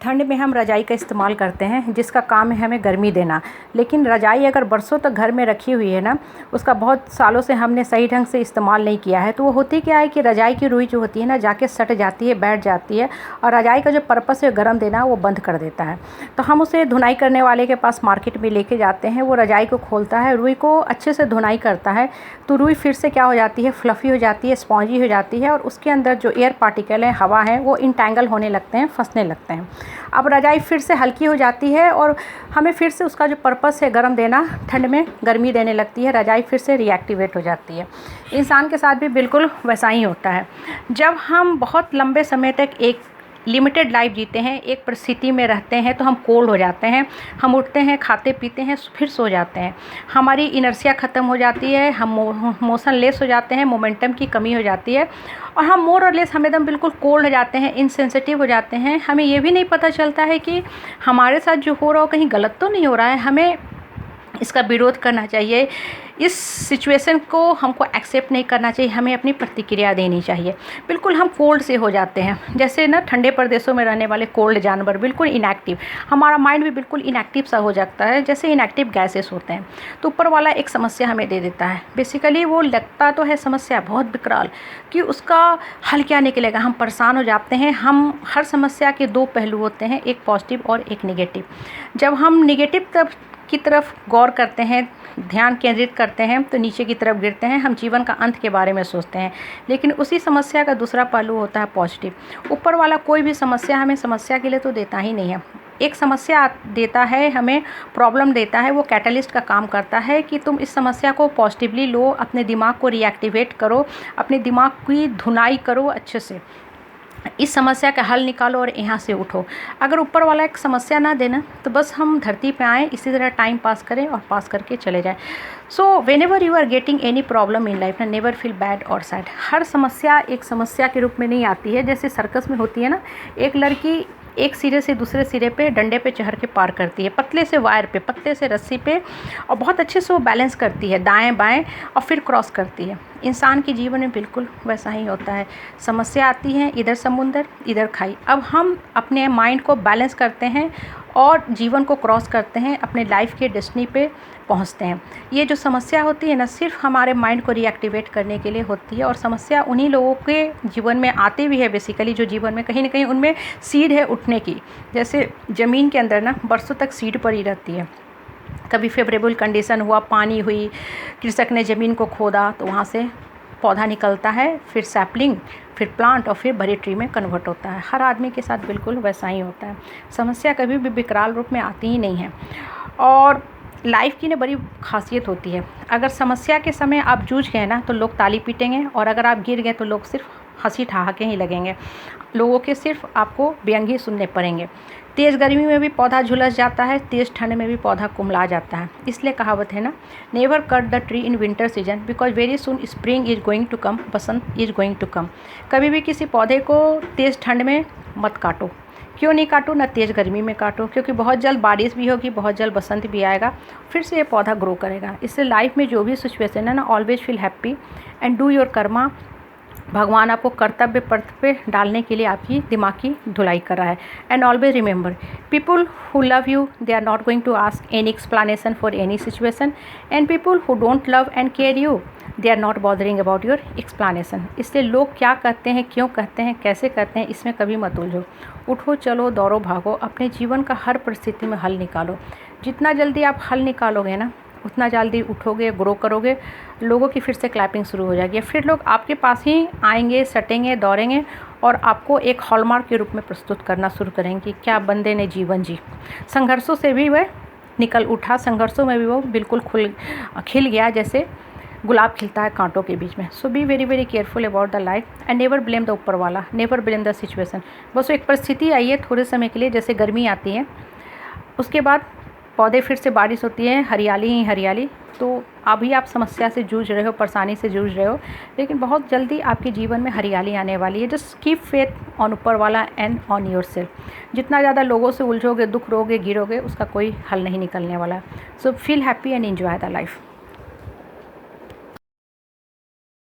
ठंड में हम रज़ाई का इस्तेमाल करते हैं जिसका काम है हमें गर्मी देना। लेकिन रज़ाई अगर बरसों तक घर में रखी हुई है ना, उसका बहुत सालों से हमने सही ढंग से इस्तेमाल नहीं किया है, तो वो होती क्या है कि रज़ाई की रुई जो होती है ना, जाके सट जाती है, बैठ जाती है और रज़ाई का जो पर्पस है गर्म देना वो बंद कर देता है। तो हम उसे धुनाई करने वाले के पास मार्केट में लेके जाते हैं, वो रज़ाई को खोलता है, रुई को अच्छे से धुनाई करता है, तो रुई फिर से क्या हो जाती है, फ्लफ़ी हो जाती है, स्पॉन्जी हो जाती है और उसके अंदर जो एयर पार्टिकल है, हवा है, वो इंटैंगल होने लगते हैं, फंसने लगते हैं। अब रज़ाई फिर से हल्की हो जाती है और हमें फिर से उसका जो पर्पस है गर्म देना, ठंड में गर्मी देने लगती है, रज़ाई फिर से रीएक्टिवेट हो जाती है। इंसान के साथ भी बिल्कुल वैसा ही होता है। जब हम बहुत लंबे समय तक एक लिमिटेड लाइफ जीते हैं, एक परिस्थिति में रहते हैं, तो हम कोल्ड हो जाते हैं, हम उठते हैं, खाते पीते हैं, फिर सो जाते हैं, हमारी इनर्शिया ख़त्म हो जाती है, हम मोशन लेस हो जाते हैं, मोमेंटम की कमी हो जाती है और हम मोर और लेस हम एकदम बिल्कुल कोल्ड हो जाते हैं, इनसेंसिटिव हो जाते हैं। हमें ये भी नहीं पता चलता है कि हमारे साथ जो हो रहा हो कहीं गलत तो नहीं हो रहा है, हमें इसका विरोध करना चाहिए, इस सिचुएशन को हमको एक्सेप्ट नहीं करना चाहिए, हमें अपनी प्रतिक्रिया देनी चाहिए। बिल्कुल हम कोल्ड से हो जाते हैं, जैसे ना ठंडे प्रदेशों में रहने वाले कोल्ड जानवर बिल्कुल इनएक्टिव, हमारा माइंड भी बिल्कुल इनएक्टिव सा हो जाता है, जैसे इनएक्टिव गैसेस होते हैं। तो ऊपर वाला एक समस्या हमें दे देता है, बेसिकली वो लगता तो है समस्या बहुत विकराल कि उसका हल क्या निकलेगा, हम परेशान हो जाते हैं। हम हर समस्या के दो पहलू होते हैं, एक पॉजिटिव और एक निगेटिव। जब हम निगेटिव की तरफ गौर करते हैं, ध्यान केंद्रित करते हैं, तो नीचे की तरफ गिरते हैं, हम जीवन का अंत के बारे में सोचते हैं। लेकिन उसी समस्या का दूसरा पहलू होता है पॉजिटिव। ऊपर वाला कोई भी समस्या हमें समस्या के लिए तो देता ही नहीं है, एक समस्या देता है, हमें प्रॉब्लम देता है, वो कैटलिस्ट का काम करता है कि तुम इस समस्या को पॉजिटिवली लो, अपने दिमाग को रीएक्टिवेट करो, अपने दिमाग की धुनाई करो, अच्छे से इस समस्या का हल निकालो और यहाँ से उठो। अगर ऊपर वाला एक समस्या ना देना, तो बस हम धरती पे आएँ, इसी तरह टाइम पास करें और पास करके चले जाएं। So whenever you are getting any problem in life, never feel bad और सैड। हर समस्या एक समस्या के रूप में नहीं आती है, जैसे सर्कस में होती है ना, एक लड़की एक सिरे से दूसरे सिरे पे डंडे पे चढ़ के पार करती है, पतले से वायर पे, पतले से रस्सी पे, और बहुत अच्छे से वो बैलेंस करती है दाएं बाएं और फिर क्रॉस करती है। इंसान के जीवन में बिल्कुल वैसा ही होता है, समस्या आती है, इधर समुंदर इधर खाई। अब हम अपने माइंड को बैलेंस करते हैं और जीवन को क्रॉस करते हैं, अपने लाइफ के डेस्टिनी पे पहुंचते हैं। ये जो समस्या होती है ना, सिर्फ हमारे माइंड को रीएक्टिवेट करने के लिए होती है, और समस्या उन्हीं लोगों के जीवन में आती भी है बेसिकली, जो जीवन में कहीं ना कहीं उनमें सीड है उठने की। जैसे ज़मीन के अंदर ना बरसों तक सीड पड़ी रहती है, कभी फेवरेबल कंडीशन हुआ, पानी हुई, कृषक ने ज़मीन को खोदा तो वहाँ से पौधा निकलता है, फिर सैपलिंग, फिर प्लांट और फिर बड़ी ट्री में कन्वर्ट होता है। हर आदमी के साथ बिल्कुल वैसा ही होता है, समस्या कभी भी विकराल रूप में आती ही नहीं है। और लाइफ की ना बड़ी खासियत होती है, अगर समस्या के समय आप जूझ गए ना, तो लोग ताली पीटेंगे, और अगर आप गिर गए तो लोग सिर्फ हंसी ठहाके ही लगेंगे, लोगों के सिर्फ आपको व्यंग्य सुनने पड़ेंगे। तेज़ गर्मी में भी पौधा झुलस जाता है, तेज़ ठंड में भी पौधा कुम्हला जाता है। इसलिए कहावत है ना, never cut the tree in winter season because very soon spring is going to come, basant is going to come. कभी भी किसी पौधे को तेज़ ठंड में मत काटो। क्यों नहीं काटो, ना तेज़ गर्मी में काटो, क्योंकि बहुत जल्द बारिश भी होगी, बहुत जल्द बसंत भी आएगा, फिर से ये पौधा ग्रो करेगा। इससे लाइफ में जो भी सिचुएशन है ना, always feel happy and do your Karma. भगवान आपको कर्तव्य पथ पे डालने के लिए आपकी दिमाग की धुलाई कर रहा है। And always remember, people who love you they are not going to ask any explanation for any situation, and people who don't love and care you they are not bothering about your explanation. इसलिए लोग क्या कहते हैं, क्यों कहते हैं, कैसे कहते हैं, इसमें कभी मत उलझो। उठो, चलो, दौड़ो, भागो, अपने जीवन का हर परिस्थिति में हल निकालो। जितना जल्दी आप हल निकालोगे ना, उतना जल्दी उठोगे, ग्रो करोगे, लोगों की फिर से क्लैपिंग शुरू हो जाएगी, फिर लोग आपके पास ही आएंगे, सटेंगे, दौड़ेंगे और आपको एक हॉलमार्क के रूप में प्रस्तुत करना शुरू करेंगे कि क्या बंदे ने जीवन जी। संघर्षों से भी वह निकल उठा, संघर्षों में भी वो बिल्कुल खिल गया, जैसे गुलाब खिलता है कांटों के बीच में। So be very very careful about the life and never blame the ऊपर वाला, नेवर ब्लेम द सिचुएशन। बस एक परिस्थिति आई है थोड़े समय के लिए, जैसे गर्मी आती है, उसके बाद पौधे फिर से बारिश होती है, हरियाली ही हरियाली। तो अभी आप समस्या से जूझ रहे हो, परेशानी से जूझ रहे हो, लेकिन बहुत जल्दी आपके जीवन में हरियाली आने वाली है। जस्ट कीप फेथ ऑन ऊपर वाला एंड ऑन योर सेल्फ। जितना ज़्यादा लोगों से उलझोगे, दुख रोगे, गिरोगे, उसका कोई हल नहीं निकलने वाला। So feel happy and enjoy the life.